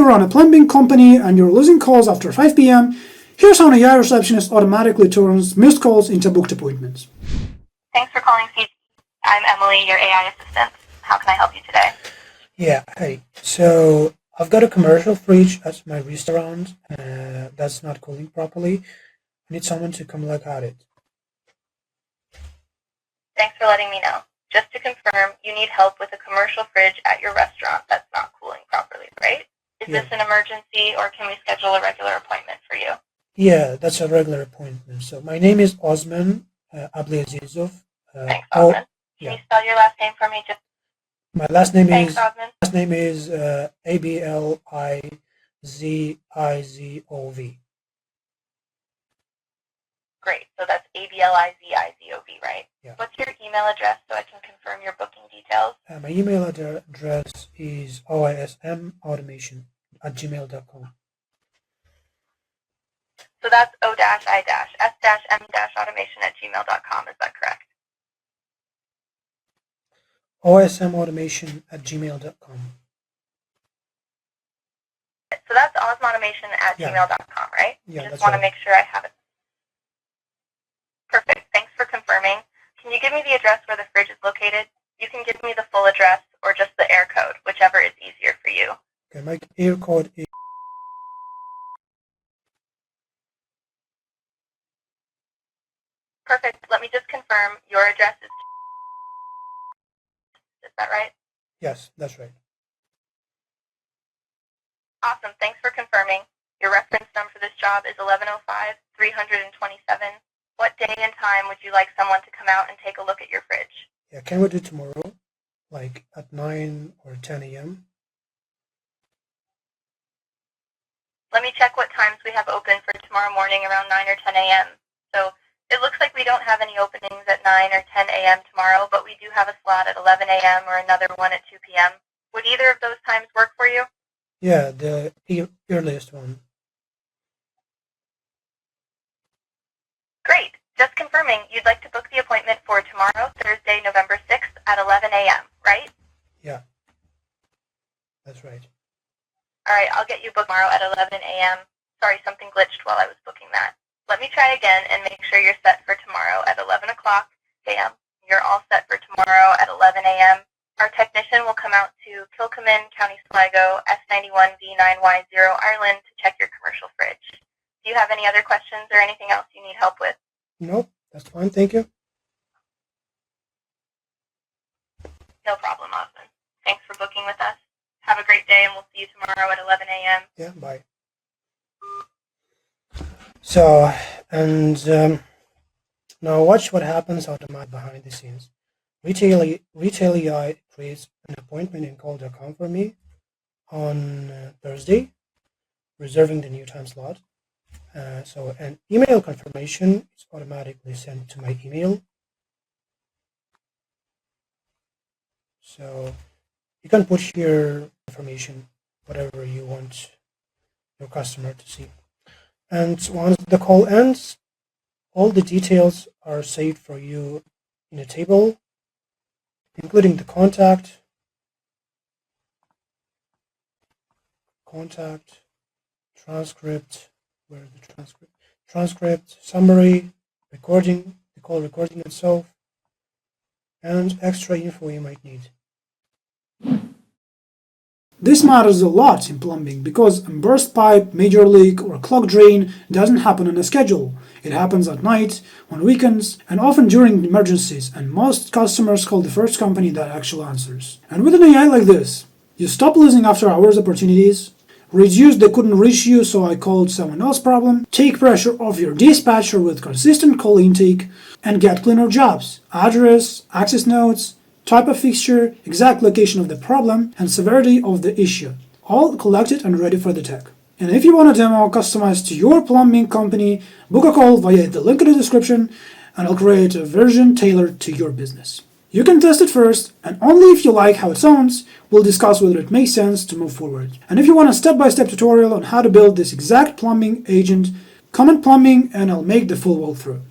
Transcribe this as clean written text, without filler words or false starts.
run a plumbing company and you're losing calls after 5 p.m., here's how an AI receptionist automatically turns missed calls into booked appointments. Thanks for calling CG. I'm Emily, your AI assistant. How can I help you today? Yeah, hey. So I've got a commercial fridge at my restaurant that's not cooling properly. I need someone to come look at it. Thanks for letting me know. Just to confirm, you need help with a commercial fridge at your restaurant that's not cooling properly, right? Is this an emergency, or can we schedule a regular appointment for you? Yeah, that's a regular appointment. So my name is Osman Ablyazizov. Thanks, Osman. Can you spell your last name for me? My last name Thanks, Osman. Ablizizov. Great. So that's Ablizizov, right? Yeah. What's your email address so I can confirm your booking details? My email address is oismautomation@gmail.com. So that's o-i-s-m-automation@gmail.com. Is that correct? oismautomation@gmail.com. So that's osmautomation@gmail.com, right? Yeah, Just want to make sure I have it. Perfect. Thanks for confirming. Can you give me the address where the fridge is located? You can give me the full address or just the air code, whichever is easier for you. Okay, my air code is... Perfect. Let me just confirm your address is that right? Yes, that's right. Awesome. Thanks for confirming. Your reference number for this job is 1105-327. What day and time would you like someone to come out and take a look at your fridge? Yeah, can we do tomorrow, like at 9 or 10 a.m.? Let me check what times we have open for tomorrow morning around 9 or 10 a.m. So it looks like we don't have any openings at 9 or 10 a.m. tomorrow, but we do have a slot at 11 a.m. or another one at 2 p.m. Would either of those times work for you? Yeah, the earliest one. Great. Just confirming, you'd like to book the appointment for tomorrow, Thursday, November 6th at 11 a.m., right? Yeah, that's right. All right, I'll get you booked tomorrow at 11 a.m. Sorry, something glitched while I was booking that. Let me try again and make sure you're set for tomorrow at 11 o'clock a.m. You're all set for tomorrow at 11 a.m. Our technician will come out to Kilcomin, County Sligo, S91V9Y0, Ireland to check your commercial fridge. Do you have any other questions or anything else you need help with? Nope, that's fine, thank you. No problem, Osman. Thanks for booking with us. Have a great day, and we'll see you tomorrow at 11 a.m. Yeah, bye. So, and now watch what happens behind the scenes. Retail AI creates an appointment in call.com for me on Thursday, reserving the new time slot. So an email confirmation is automatically sent to my email. So you can put your information, whatever you want your customer to see. And once the call ends, all the details are saved for you in a table, including the contact, transcript, where is the transcript, summary, recording, the call recording itself, and extra info you might need. This matters a lot in plumbing because a burst pipe, major leak, or clogged drain doesn't happen on a schedule. It happens at night, on weekends, and often during emergencies, and most customers call the first company that actually answers. And with an AI like this, you stop losing after-hours opportunities, reduce the couldn't reach you so I called someone else problem, take pressure off your dispatcher with consistent call intake, and get cleaner jobs, address, access notes, type of fixture, exact location of the problem, and severity of the issue, all collected and ready for the tech. And if you want a demo customized to your plumbing company, book a call via the link in the description, and I'll create a version tailored to your business. You can test it first, and only if you like how it sounds, we'll discuss whether it makes sense to move forward. And if you want a step-by-step tutorial on how to build this exact plumbing agent, comment plumbing and I'll make the full walkthrough.